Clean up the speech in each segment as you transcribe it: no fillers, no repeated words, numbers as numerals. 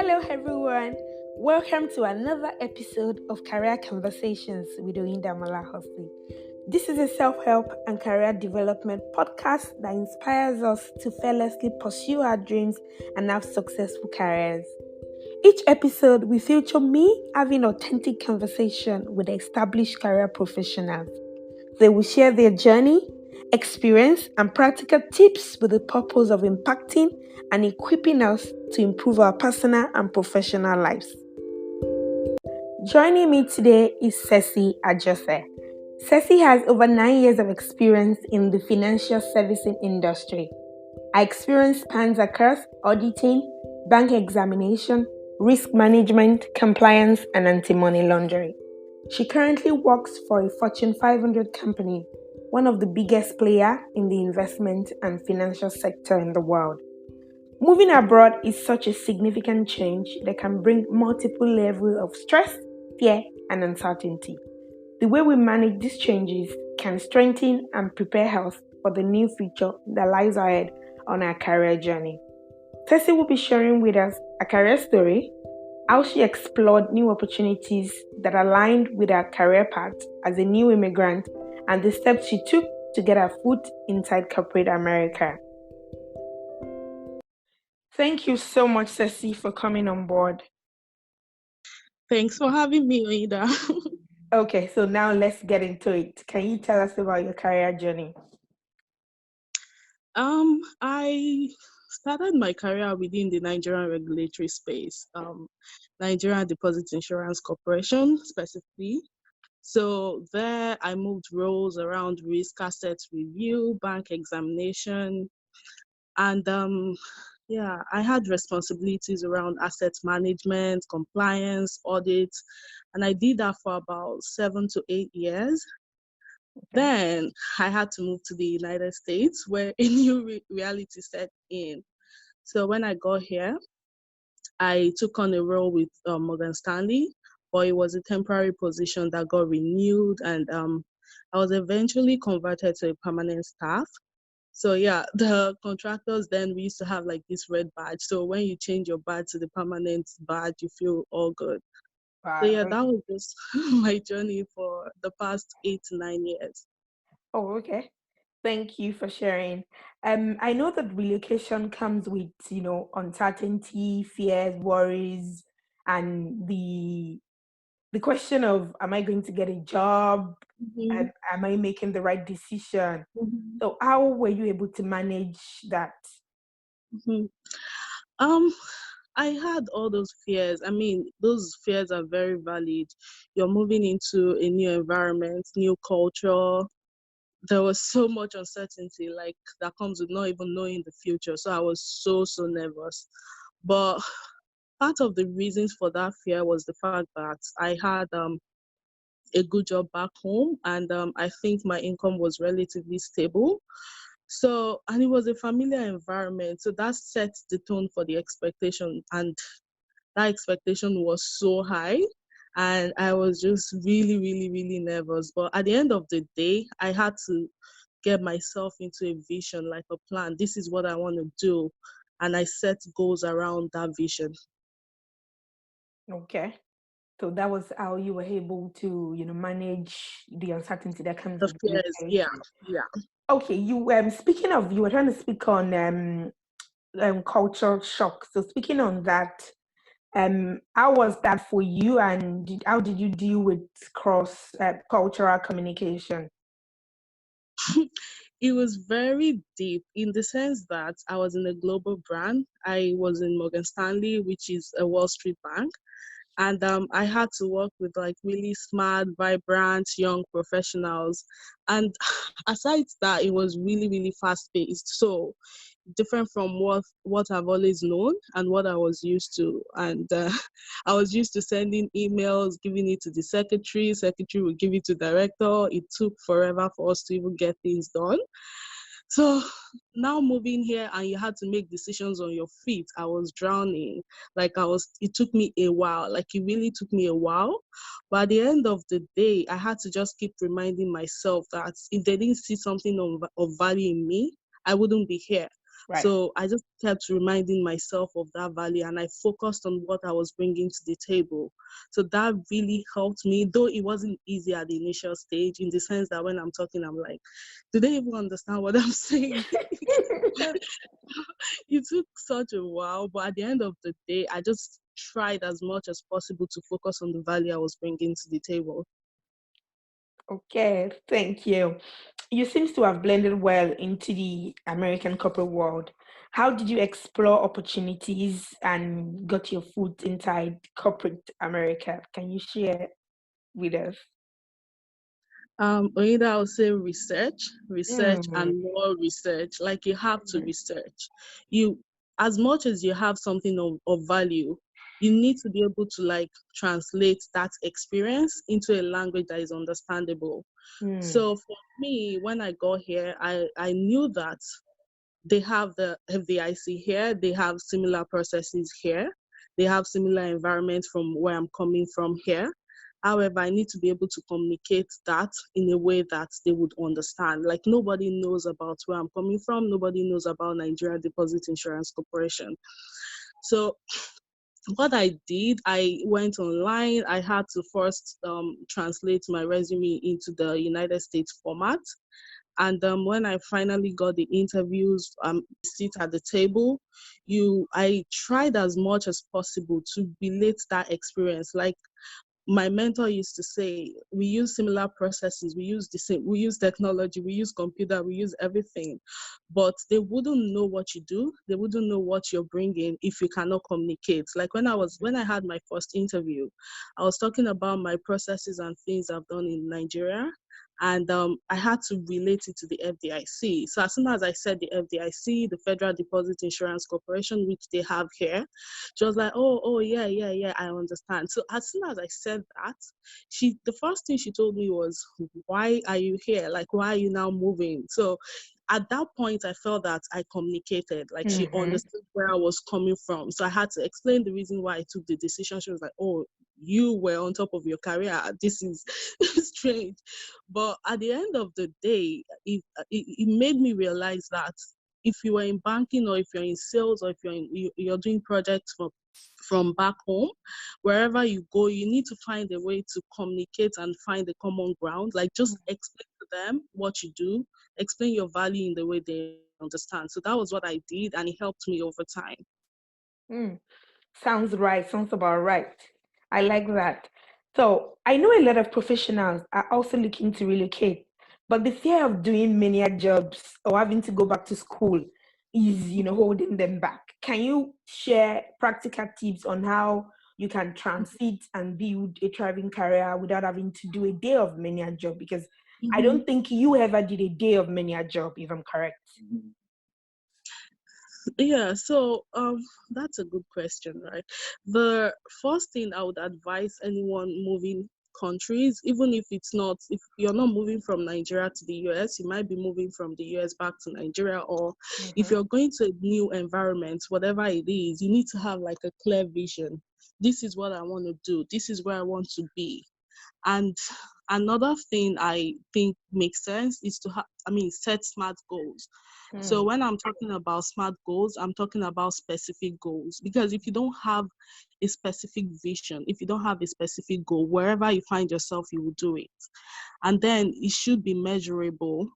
Hello, everyone. Welcome to another episode of Career Conversations with Oyin Hosli. This is a self-help and career development podcast that inspires us to fearlessly pursue our dreams and have successful careers. Each episode, we feature me having authentic conversation with established career professionals. They will share their journey, experience, and practical tips with the purpose of impacting and equipping us to improve our personal and professional lives. Joining me today is Sesi Ajose. Sesi has over 9 years of experience in the financial servicing industry. Her experience spans across auditing, bank examination, risk management, compliance, and anti-money laundering. She currently works for a Fortune 500 company, one of the biggest players in the investment and financial sector in the world. Moving abroad is such a significant change that can bring multiple levels of stress, fear, and uncertainty. The way we manage these changes can strengthen and prepare us for the new future that lies ahead on our career journey. Sesi will be sharing with us a career story, how she explored new opportunities that aligned with her career path as a new immigrant, and the steps she took to get her foot inside corporate America. Thank you so much, Sesi, for coming on board. Thanks for having me, Oida. Okay, so now let's get into it. Can you tell us about your career journey? I started my career within the Nigerian regulatory space, Nigerian Deposit Insurance Corporation specifically. So there I moved roles around risk assets review, bank examination, and I had responsibilities around asset management, compliance, audit, and I did that for about 7 to 8 years. Then I had to move to the United States where a new reality set in. So when I got here, I took on a role with Morgan Stanley, but it was a temporary position that got renewed, and I was eventually converted to a permanent staff. So the contractors then we used to have like this red badge. So when you change your badge to the permanent badge, you feel all good. Wow. So that was just my journey for the past 8 to 9 years. Oh, okay. Thank you for sharing. I know that relocation comes with, uncertainty, fears, worries, and the question of, am I going to get a job? Mm-hmm. Am I making the right decision? Mm-hmm. So how were you able to manage that? Mm-hmm. I had all those fears. I mean, those fears are very valid. You're moving into a new environment, new culture. There was so much uncertainty, like that comes with not even knowing the future. So I was so nervous. But part of the reasons for that fear was the fact that I had a good job back home, and I think my income was relatively stable. So, and it was a familiar environment. So that sets the tone for the expectation. And that expectation was so high. And I was just really nervous. But at the end of the day, I had to get myself into a vision, like a plan. This is what I want to do. And I set goals around that vision. Okay. So that was how you were able to, manage the uncertainty that comes The with fears, relocation. yeah. Okay, speaking of, you were trying to speak on cultural shock. So speaking on that, how was that for you, and how did you deal with cross cultural communication? It was very deep in the sense that I was in a global brand. I was in Morgan Stanley, which is a Wall Street bank. And I had to work with like really smart, vibrant, young professionals. And aside that, it was really fast paced. So different from what I've always known and what I was used to. And I was used to sending emails, giving it to the secretary would give it to director. It took forever for us to even get things done. So now moving here and you had to make decisions on your feet, I was drowning. It took me a while. Like it really took me a while. But at the end of the day, I had to just keep reminding myself that if they didn't see something of value in me, I wouldn't be here. Right. So I just kept reminding myself of that value, and I focused on what I was bringing to the table. So that really helped me, though it wasn't easy at the initial stage, in the sense that when I'm talking, I'm like, do they even understand what I'm saying? It took such a while, but at the end of the day, I just tried as much as possible to focus on the value I was bringing to the table. Okay, thank you. You seems to have blended well into the American corporate world. How did you explore opportunities and got your foot inside corporate America? Can you share with us? Either I'll say research Mm, and more research. Like, you have to research. You, as much as you have something of value, you need to be able to like translate that experience into a language that is understandable. mm, So for me, when I got here, I knew that they have the FDIC here, they have similar processes here, they have similar environments from where I'm coming from here. However, I need to be able to communicate that in a way that they would understand. Like, nobody knows about where I'm coming from, nobody knows about Nigeria Deposit Insurance Corporation. So what I did, I went online. I had to first translate my resume into the United States format. And when I finally got the interviews, sit at the table, I tried as much as possible to relate that experience. Like, my mentor used to say, we use similar processes, we use the same, we use technology, we use computer, we use everything, but they wouldn't know what you do, they wouldn't know what you're bringing if you cannot communicate. Like, when I had my first interview, I was talking about my processes and things I've done in Nigeria, and I had to relate it to the FDIC. So as soon as I said the FDIC, the Federal Deposit Insurance Corporation, which they have here, she was like, oh, yeah, yeah, yeah, I understand. So as soon as I said that, the first thing she told me was, why are you here? Like, why are you now moving? So at that point, I felt that I communicated, like, she mm-hmm, understood where I was coming from. So I had to explain the reason why I took the decision. She was like, oh, you were on top of your career. This is strange. But at the end of the day, it made me realize that if you are in banking, or if you're in sales, or if you're doing projects from back home, wherever you go, you need to find a way to communicate and find a common ground. Like, just explain to them what you do, explain your value in the way they understand. So that was what I did, and it helped me over time. mm. Sounds right. Sounds about right. I like that. So I know a lot of professionals are also looking to relocate, but the fear of doing many jobs or having to go back to school is, holding them back. Can you share practical tips on how you can transit and build a thriving career without having to do a day of many job? Because I Mhm. don't think you ever did a day of many job, if I'm correct. Yeah, so that's a good question, right? The first thing I would advise anyone moving countries, even if you're not moving from Nigeria to the US, you might be moving from the US back to Nigeria, or if Mm-hmm. you're going to a new environment, whatever it is, you need to have like a clear vision. This is what I want to do, this is where I want to be. And another thing I think makes sense is to set smart goals. So Mm, when I'm talking about smart goals, I'm talking about specific goals. Because if you don't have a specific vision, if you don't have a specific goal, wherever you find yourself, you will do it. And then it should be measurable.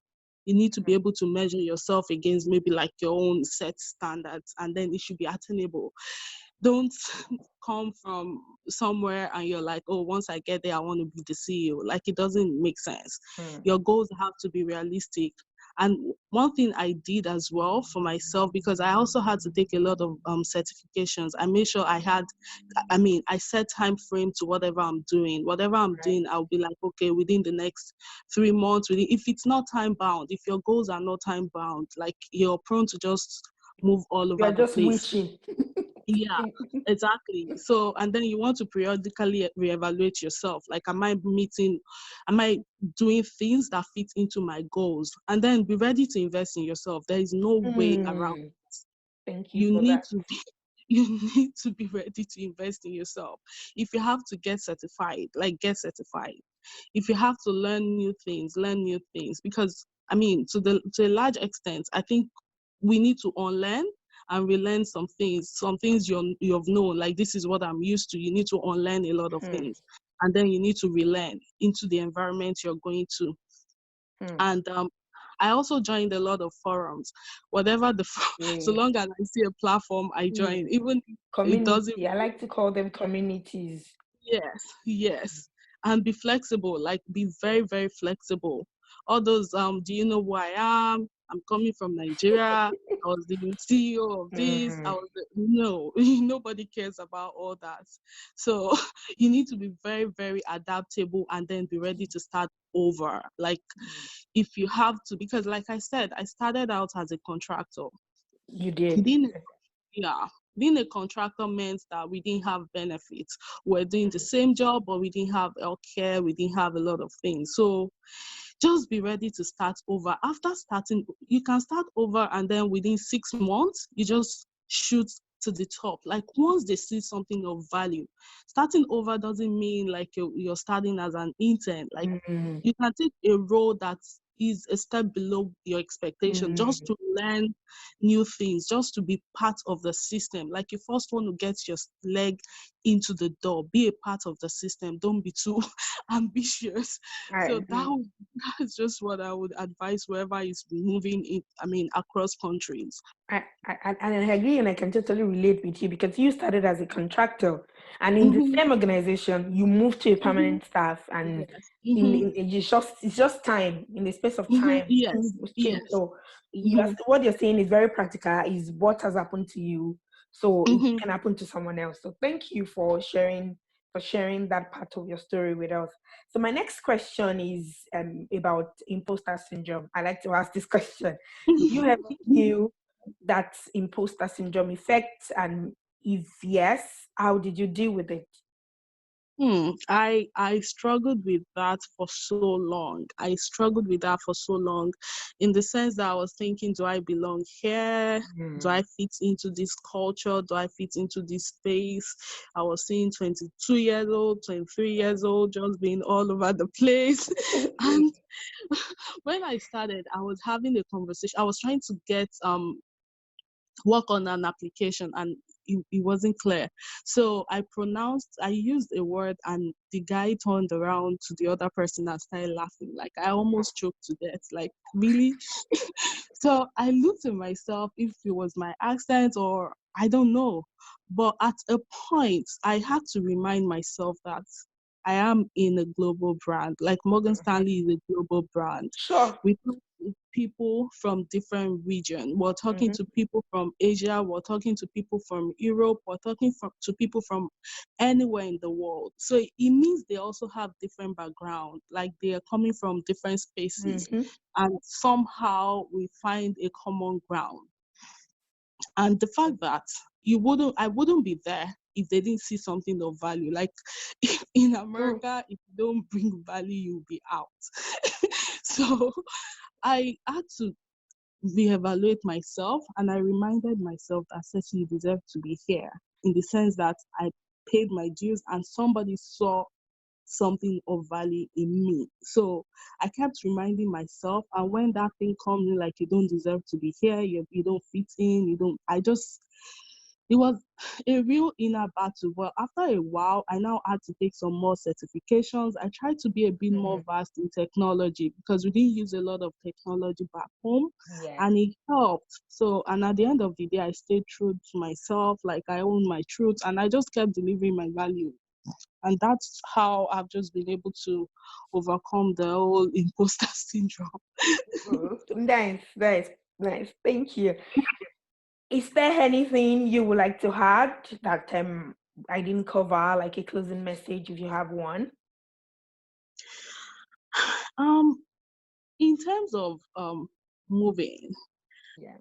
You need to be able to measure yourself against maybe like your own set standards, and then it should be attainable. Don't come from somewhere and you're like, oh, once I get there, I want to be the CEO. Like, it doesn't make sense. mm, Your goals have to be realistic. And one thing I did as well for myself, because I also had to take a lot of certifications, I made sure I set time frame to whatever I'm doing. Whatever I'm right. doing, I'll be like, okay, within the next 3 months, if it's not time bound, if your goals are not time bound, like, you're prone to just move all You over are the just place. wishing. Yeah, exactly. So, and then you want to periodically reevaluate yourself. Like, am I doing things that fit into my goals? And then be ready to invest in yourself. There is no way around. Mm, thank you You for need that. to be, you need to be ready to invest in yourself. If you have to get certified, like, get certified. If you have to learn new things, learn new things. Because to a large extent, I think we need to unlearn and relearn some things you've known, like this is what I'm used to. You need to unlearn a lot of things, and then you need to relearn into the environment you're going to. And I also joined a lot of forums, whatever so long as I see a platform, I join, even it doesn't. Community. I like to call them communities. Yes, and be flexible. Like be very, very flexible. All those do you know who I am? I'm coming from Nigeria. I was the CEO of this. No, nobody cares about all that. So you need to be very, very adaptable and then be ready to start over. Like if you have to, because like I said, I started out as a contractor. You did. Being a contractor meant that we didn't have benefits. We're doing the same job, but we didn't have healthcare. We didn't have a lot of things. So just be ready to start over. After starting, you can start over, and then within 6 months, you just shoot to the top. Like once they see something of value, starting over doesn't mean like you're starting as an intern. Like you can take a role that is a step below your expectation just to learn new things, just to be part of the system. Like you first want to get your leg into the door, be a part of the system. Don't be too ambitious. So that's just what I would advise whoever is moving across countries. I agree, and I can totally relate with you, because you started as a contractor, and in the same organization you moved to a permanent staff, and it's just time, in the space of time. Yes. So what you're saying is very practical, is what has happened to you, so it can happen to someone else. So thank you for sharing that part of your story with us. So my next question is about imposter syndrome. I like to ask this question. Did you ever feel that imposter syndrome effect, and if yes, how did you deal with it? I struggled with that for so long. In the sense that I was thinking, do I belong here? Do I fit into this culture? Do I fit into this space? I was seeing 22 years old, 23 years old, just being all over the place. And when I started, I was having a conversation. I was trying to get work on an application, and it wasn't clear. So I used a word, and the guy turned around to the other person and started laughing. Like I almost choked to death. Like, really? So I looked at myself, if it was my accent or I don't know. But at a point, I had to remind myself that I am in a global brand. Like Morgan Stanley is a global brand. Sure. We talk to people from different regions. We're talking to people from Asia. We're talking to people from Europe. We're talking to people from anywhere in the world. So it means they also have different background. Like they are coming from different spaces. And somehow we find a common ground. And the fact that I wouldn't be there if they didn't see something of value. Like in America, if you don't bring value, you'll be out. So I had to reevaluate myself, and I reminded myself that Sesi, you deserve to be here, in the sense that I paid my dues and somebody saw something of value in me. So I kept reminding myself, and when that thing comes in, like you don't deserve to be here, you don't fit in, it was a real inner battle. But after a while, I now had to take some more certifications. I tried to be a bit more vast in technology, because we didn't use a lot of technology back home, and it helped. So, and at the end of the day, I stayed true to myself. Like I own my truth, and I just kept delivering my value. And that's how I've just been able to overcome the whole imposter syndrome. Nice. Thank you. Is there anything you would like to add that I didn't cover, like a closing message, if you have one? In terms of moving,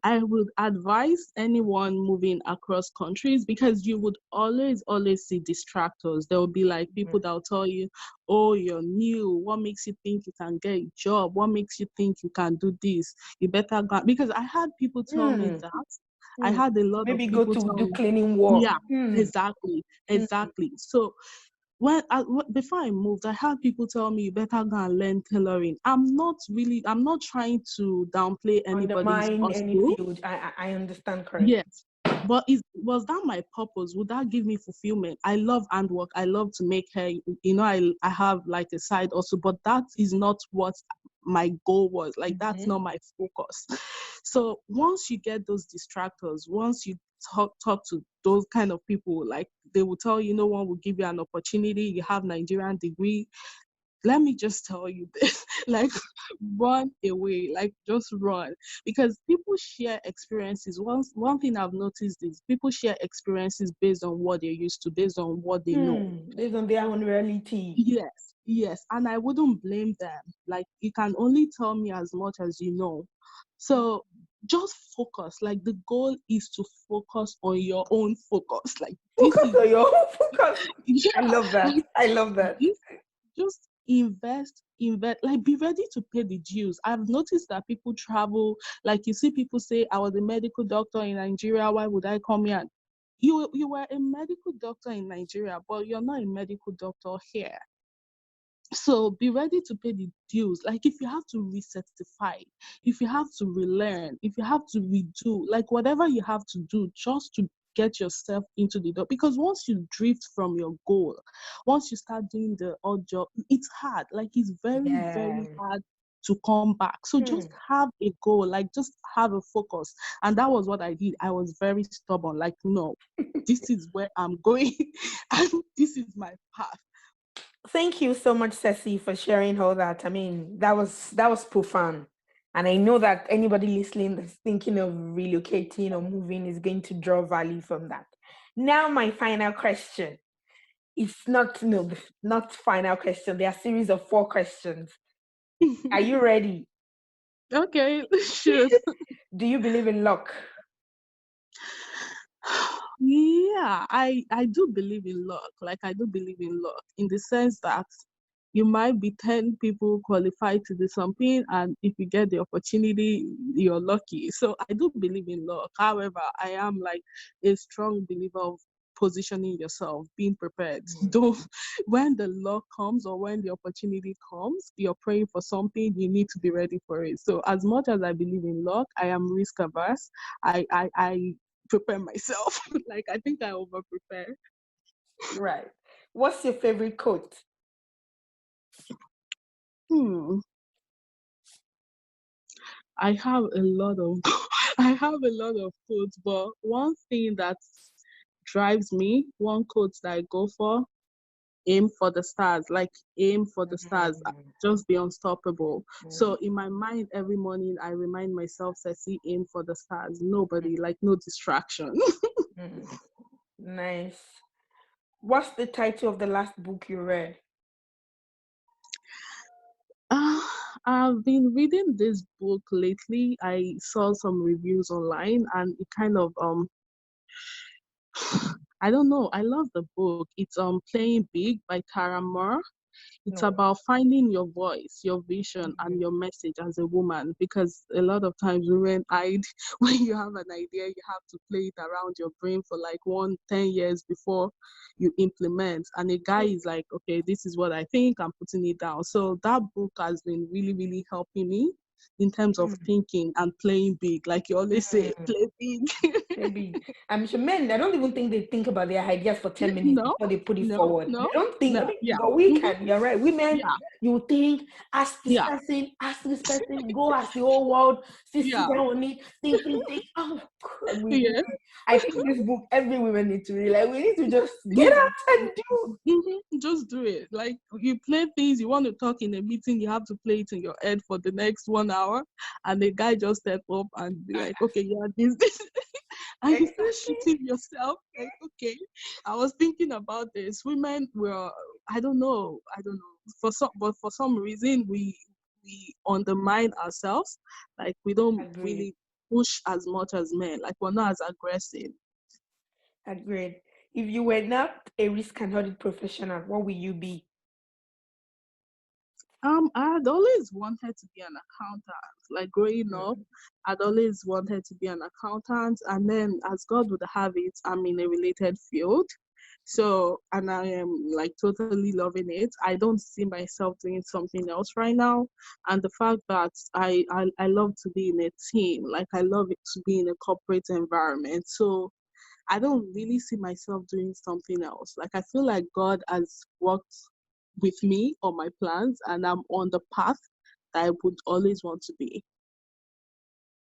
I would advise anyone moving across countries, because you would always see distractors. There will be like people that will tell you, oh, you're new. What makes you think you can get a job? What makes you think you can do this? You better go. Because I had people tell me that. I had a lot of people go to tell do me, cleaning work. yeah, exactly. So before I moved, I had people tell me you better go and learn tailoring. I'm not trying to downplay anybody's Undermine any hustle. field. I understand correct. Yes. But was that my purpose? Would that give me fulfillment? I love handwork. I love to make hair. I have like a side also, but that is not what my goal was. Like, that's not my focus. So once you get those distractors, once you talk to those kind of people, like they will tell you, no one will give you an opportunity. You have Nigerian degree. Let me just tell you this, like, run away, like, just run, because people share experiences. One thing I've noticed is people share experiences based on what they're used to, based on what they know. Based on their own reality. Yes, and I wouldn't blame them. Like, you can only tell me as much as you know. So just focus. Like, the goal is to focus on your own focus. Like, Focus on your own focus. yeah, I love that. I love that. Just invest, like, be ready to pay the dues. I've noticed that people travel, like, you see people say, I was a medical doctor in Nigeria, why would I come here? You were a medical doctor in Nigeria, but you're not a medical doctor here. So be ready to pay the dues. Like, if you have to recertify, if you have to relearn, if you have to redo, like, whatever you have to do just to get yourself into the door. Because once you drift from your goal, once you start doing the odd job, it's hard. Like, it's very, very hard to come back. So just have a goal, like, just have a focus. And that was what I did. I was very stubborn. Like, no, this is where I'm going. And this is my path. Thank you so much, Sesi, for sharing all that. I mean, that was profound. And I know that anybody listening that's thinking of relocating or moving is going to draw value from that. Now, my final question. It's not final question. There are a series of 4 questions. Are you ready? Okay, sure. Do you believe in luck? Yeah, I do believe in luck. Like, I do believe in luck in the sense that you might be 10 people qualified to do something, and if you get the opportunity, you're lucky. So I do believe in luck. However, I am like a strong believer of positioning yourself, being prepared. Don't When the luck comes or when the opportunity comes, you're praying for something, you need to be ready for it. So as much as I believe in luck, I am risk averse. I prepare myself. Like, I think I over prepare. Right. What's your favorite quote? I have a lot of quotes, but one thing that drives me, one quote that I go for, aim for the stars. Like, aim for the stars, just be unstoppable. So in my mind, every morning I remind myself, Sesi, aim for the stars. Nobody, like, no distraction. Nice. What's the title of the last book you read? I've been reading this book lately. I saw some reviews online, and it kind of I don't know. I love the book. It's Playing Big by Mohr. It's about finding your voice, your vision, and your message as a woman. Because a lot of times women hide. When you have an idea, you have to play it around your brain for like 10 years before you implement. And a guy is like, okay, this is what I think, I'm putting it down. So that book has been really, really helping me in terms of thinking and playing big. Like you always say, play big. Play big. I'm sure men, I don't even think they think about their ideas for 10 minutes before they put it forward. They don't think, but we can. You're right. Women, you think, ask this person, go ask the whole world, sit down on it, think. Oh, God, I think this book, every woman needs to read. Like, we need to just get out and do. Just do it. Like, you play things, you want to talk in a meeting, you have to play it in your head for the next 1 hour, and the guy just step up and be like, okay, this. And you start shooting yourself. Like, okay, I was thinking about this. Women were, I don't know. For some reason, we undermine ourselves. Like, we don't really push as much as men. Like, we're not as aggressive. Agreed. If you were not a risk and audit professional, what will you be? I had always wanted to be an accountant. Like, growing up, I'd always wanted to be an accountant, and then as God would have it, I'm in a related field. So, and I am like totally loving it. I don't see myself doing something else right now. And the fact that I love to be in a team, like I love it to be in a corporate environment. So I don't really see myself doing something else. Like I feel like God has worked with me on my plans and I'm on the path that I would always want to be.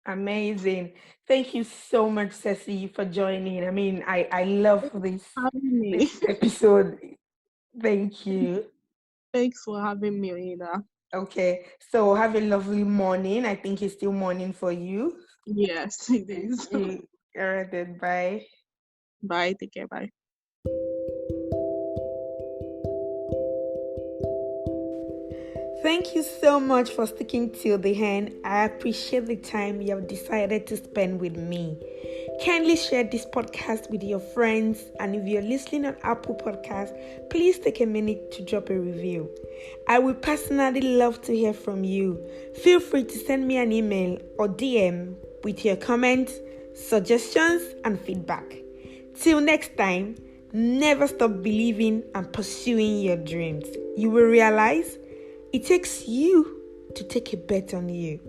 Amazing. Thank you so much, Sesi, for joining. I mean, I love Having me. this episode. Thank you. Thanks for having me, Oyin. Okay, so have a lovely morning. I think it's still morning for you. Yes, it Thank is. you. All right, then, bye. Bye. Take care. Bye. Thank you so much for sticking till the end. I appreciate the time you have decided to spend with me. Kindly share this podcast with your friends, and if you're listening on Apple Podcasts, please take a minute to drop a review. I would personally love to hear from you. Feel free to send me an email or DM with your comments, suggestions, and feedback. Till next time, never stop believing and pursuing your dreams. You will realize it takes you to take a bet on you.